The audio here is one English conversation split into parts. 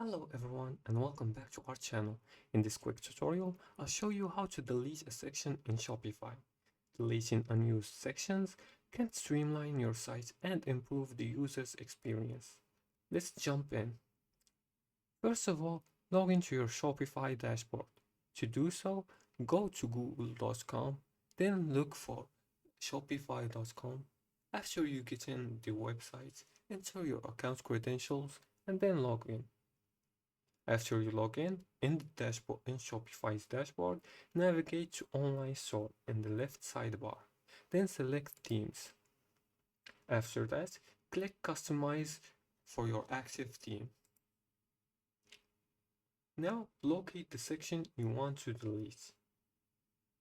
Hello everyone and welcome back to our channel. In this quick tutorial, I'll show you how to delete a section in Shopify. Deleting unused sections can streamline your site and improve the user's experience. Let's jump in. First of all, log into your Shopify dashboard. To do so, go to google.com, then look for shopify.com. After you get in the website, enter your account credentials and then log in. After you log in the dashboard in Shopify's dashboard, navigate to Online Store in the left sidebar. Then select Themes. After that, click Customize for your active theme. Now locate the section you want to delete.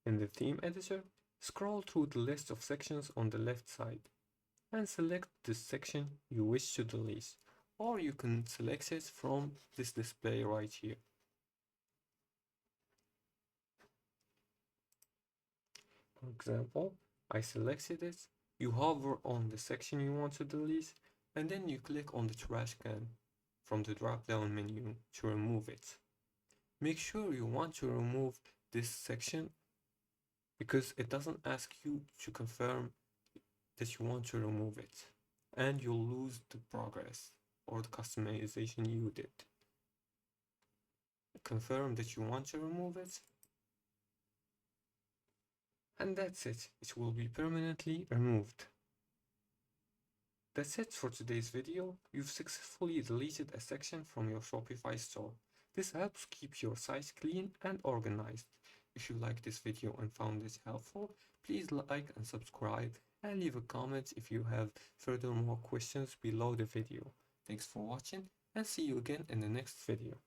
In the theme editor, scroll through the list of sections on the left side and select the section you wish to delete, or you can select it from this display right here. For example, I selected it, you hover on the section you want to delete, and then you click on the trash can from the drop-down menu to remove it. Make sure you want to remove this section because it doesn't ask you to confirm that you want to remove it, and you'll lose the progress or the customization you did. Confirm that you want to remove it, and that's it. It will be permanently removed. That's it for today's video. You've successfully deleted a section from your Shopify store. This helps keep your site clean and organized. If you liked this video and found it helpful, please like and subscribe and leave a comment if you have further more questions below the video. Thanks for watching and see you again in the next video.